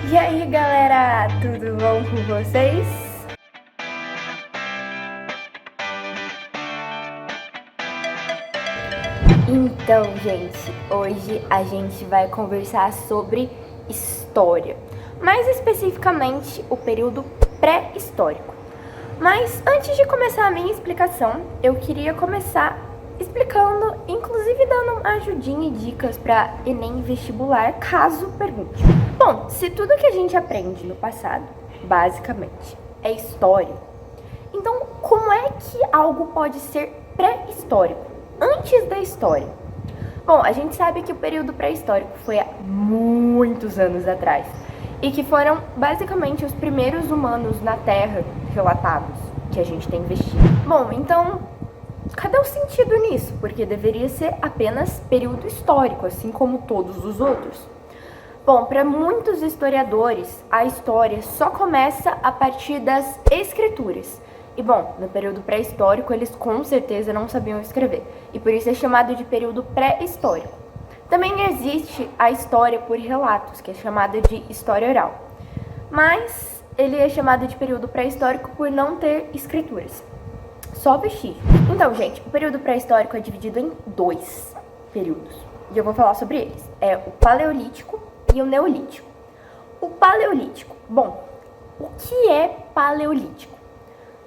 E aí galera, tudo bom com vocês? Então, gente, hoje a gente vai conversar sobre história, mais especificamente o período pré-histórico. Mas antes de começar a minha explicação, eu queria começar explicando, inclusive dando uma ajudinha e dicas para Enem vestibular, caso pergunte. Bom, se tudo que a gente aprende no passado, basicamente, é história, então como é que algo pode ser pré-histórico, antes da história? Bom, a gente sabe que o período pré-histórico foi há muitos anos atrás e que foram basicamente os primeiros humanos na Terra relatados que a gente tem vestido. Bom, então, cadê o sentido nisso? Porque deveria ser apenas período histórico, assim como todos os outros. Bom, para muitos historiadores, a história só começa a partir das escrituras. E bom, no período pré-histórico eles com certeza não sabiam escrever, e por isso é chamado de período pré-histórico. Também existe a história por relatos, que é chamada de história oral, mas ele é chamado de período pré-histórico por não ter escrituras, só vestígios. Então, gente, o período pré-histórico é dividido em dois períodos, e eu vou falar sobre eles. É o Paleolítico e o Neolítico. O Paleolítico, bom, o que é Paleolítico?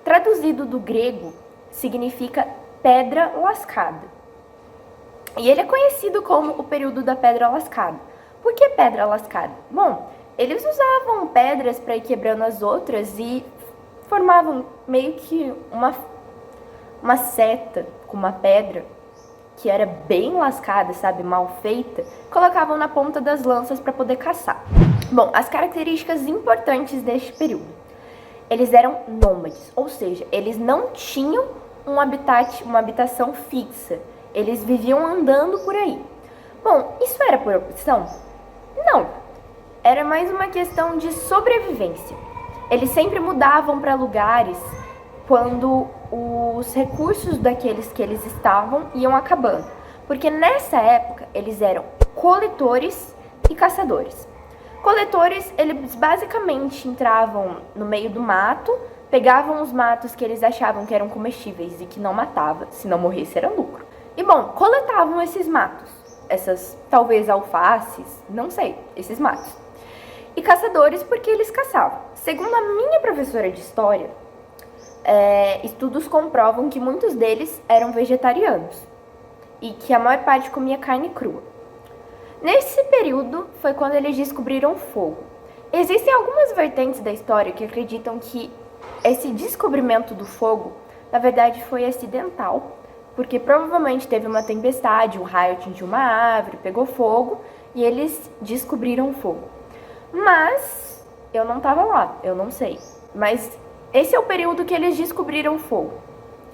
Traduzido do grego, significa pedra lascada. E ele é conhecido como o período da pedra lascada. Por que pedra lascada? Bom, eles usavam pedras para ir quebrando as outras e formavam meio que uma seta com uma pedra que era bem lascada, sabe, mal feita, colocavam na ponta das lanças para poder caçar. Bom, as características importantes deste período. Eles eram nômades, ou seja, eles não tinham uma habitação fixa. Eles viviam andando por aí. Bom, isso era por opção? Não. Era mais uma questão de sobrevivência. Eles sempre mudavam para lugares quando os recursos daqueles que eles estavam iam acabando. Porque nessa época eles eram coletores e caçadores. Coletores, eles basicamente entravam no meio do mato, pegavam os matos que eles achavam que eram comestíveis e que não matava, se não morresse era lucro. E bom, coletavam esses matos, essas talvez alfaces, não sei, esses matos. E caçadores porque eles caçavam. Segundo a minha professora de história, estudos comprovam que muitos deles eram vegetarianos e que a maior parte comia carne crua. Nesse período foi quando eles descobriram o fogo. Existem algumas vertentes da história que acreditam que esse descobrimento do fogo, na verdade, foi acidental, porque provavelmente teve uma tempestade, um raio atingiu uma árvore, pegou fogo e eles descobriram o fogo. Mas eu não estava lá, eu não sei. Mas esse é o período que eles descobriram o fogo.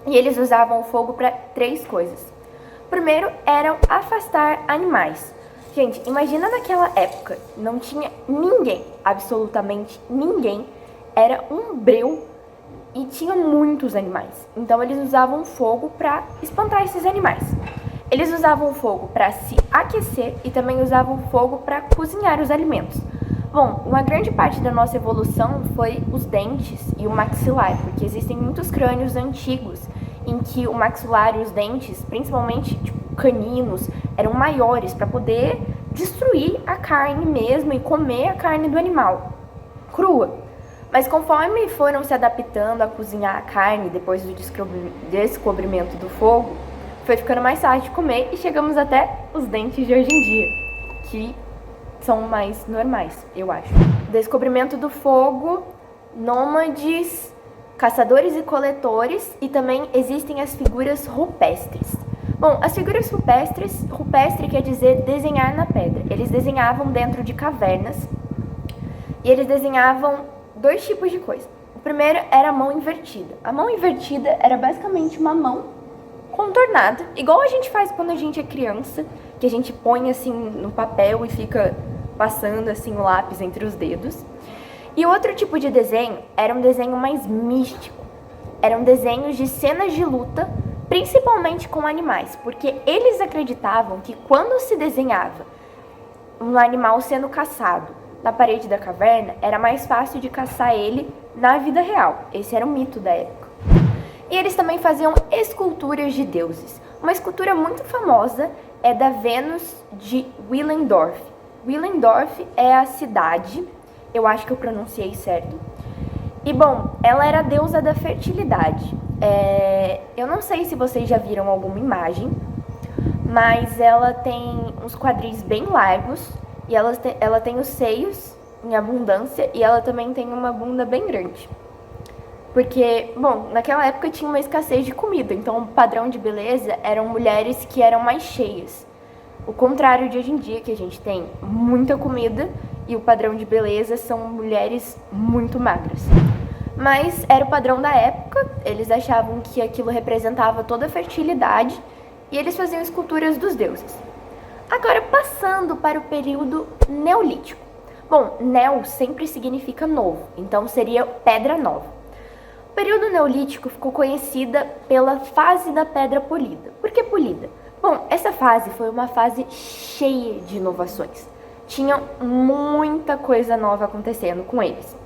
E eles usavam o fogo para 3 coisas. Primeiro, eram afastar animais. Gente, imagina naquela época, não tinha ninguém, absolutamente ninguém, era um breu e tinha muitos animais. Então eles usavam fogo para espantar esses animais. Eles usavam fogo para se aquecer e também usavam fogo para cozinhar os alimentos. Bom, uma grande parte da nossa evolução foi os dentes e o maxilar, porque existem muitos crânios antigos em que o maxilar e os dentes, principalmente caninos, eram maiores para poder destruir a carne mesmo e comer a carne do animal crua. Mas conforme foram se adaptando a cozinhar a carne depois do descobrimento do fogo, foi ficando mais fácil de comer e chegamos até os dentes de hoje em dia, que são mais normais, eu acho. Descobrimento do fogo, nômades, caçadores e coletores, e também existem as figuras rupestres. Bom, as figuras rupestres, rupestre quer dizer desenhar na pedra. Eles desenhavam dentro de cavernas e eles desenhavam 2 tipos de coisa. O primeiro era a mão invertida. A mão invertida era basicamente uma mão contornada, igual a gente faz quando a gente é criança, que a gente põe assim no papel e fica passando assim o lápis entre os dedos. E outro tipo de desenho era um desenho mais místico. Eram desenhos de cenas de luta, principalmente com animais, porque eles acreditavam que quando se desenhava um animal sendo caçado na parede da caverna, era mais fácil de caçar ele na vida real. Esse era o mito da época. E eles também faziam esculturas de deuses. Uma escultura muito famosa é da Vênus de Willendorf. Willendorf é a cidade, eu acho que eu pronunciei certo. E bom, ela era a deusa da fertilidade. Eu não sei se vocês já viram alguma imagem, mas ela tem uns quadris bem largos e ela tem os seios em abundância e ela também tem uma bunda bem grande. Porque, bom, naquela época tinha uma escassez de comida, então o padrão de beleza eram mulheres que eram mais cheias. O contrário de hoje em dia, que a gente tem muita comida e o padrão de beleza são mulheres muito magras. Mas era o padrão da época, eles achavam que aquilo representava toda a fertilidade e eles faziam esculturas dos deuses. Agora, passando para o período neolítico. Bom, neo sempre significa novo, então seria pedra nova. O período neolítico ficou conhecida pela fase da pedra polida. Por que polida? Bom, essa fase foi uma fase cheia de inovações. Tinha muita coisa nova acontecendo com eles.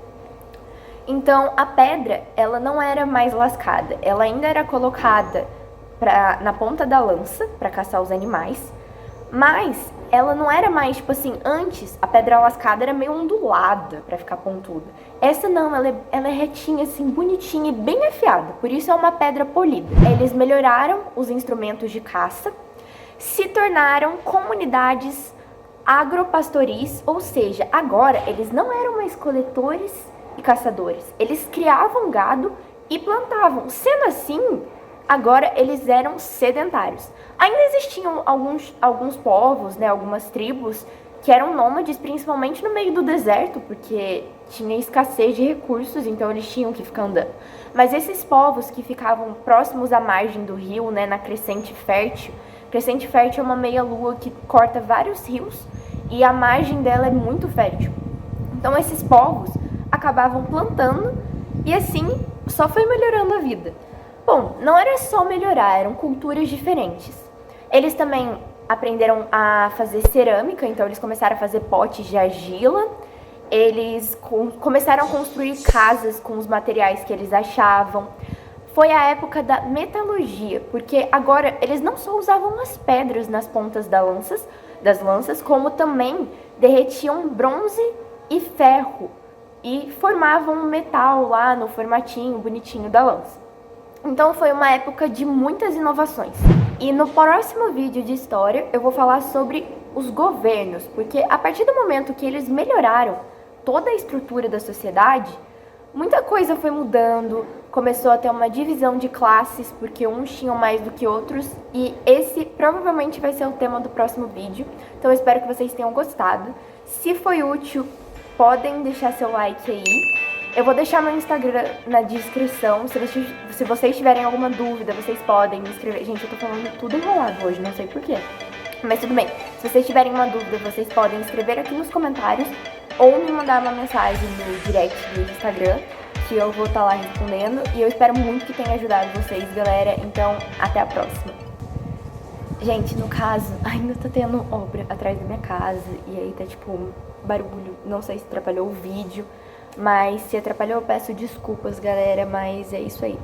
Então, a pedra, ela não era mais lascada, ela ainda era colocada na ponta da lança para caçar os animais, mas ela não era mais, tipo assim, antes a pedra lascada era meio ondulada para ficar pontuda. Essa não, ela é retinha, assim, bonitinha e bem afiada, por isso é uma pedra polida. Eles melhoraram os instrumentos de caça, se tornaram comunidades agropastoris, ou seja, agora eles não eram mais coletores e caçadores, eles criavam gado e plantavam. Sendo assim, agora eles eram sedentários. Ainda existiam alguns povos, né, algumas tribos que eram nômades, principalmente no meio do deserto, porque tinha escassez de recursos, então eles tinham que ficar andando. Mas esses povos que ficavam próximos à margem do rio, né, na Crescente Fértil é uma meia-lua que corta vários rios e a margem dela é muito fértil. Então esses povos acabavam plantando e assim só foi melhorando a vida. Bom, não era só melhorar, eram culturas diferentes. Eles também aprenderam a fazer cerâmica, então eles começaram a fazer potes de argila. Eles começaram a construir casas com os materiais que eles achavam. Foi a época da metalurgia, porque agora eles não só usavam as pedras nas pontas das lanças, como também derretiam bronze e ferro e formavam um metal lá no formatinho bonitinho da lança. Então foi uma época de muitas inovações. E no próximo vídeo de história eu vou falar sobre os governos, porque a partir do momento que eles melhoraram toda a estrutura da sociedade, muita coisa foi mudando, começou a ter uma divisão de classes, porque uns tinham mais do que outros, e esse provavelmente vai ser o tema do próximo vídeo. Então eu espero que vocês tenham gostado. Se foi útil, podem deixar seu like aí. Eu vou deixar meu Instagram na descrição. Se vocês tiverem alguma dúvida, vocês podem me escrever. Gente, eu tô falando tudo enrolado hoje, não sei porquê. Mas tudo bem. Se vocês tiverem uma dúvida, vocês podem escrever aqui nos comentários ou me mandar uma mensagem no direct do Instagram, que eu vou estar lá respondendo. E eu espero muito que tenha ajudado vocês, galera. Então, até a próxima. Gente, no caso, ainda tá tendo obra atrás da minha casa. E aí tá, tipo, barulho. Não sei se atrapalhou o vídeo. Mas se atrapalhou, eu peço desculpas, galera. Mas é isso aí.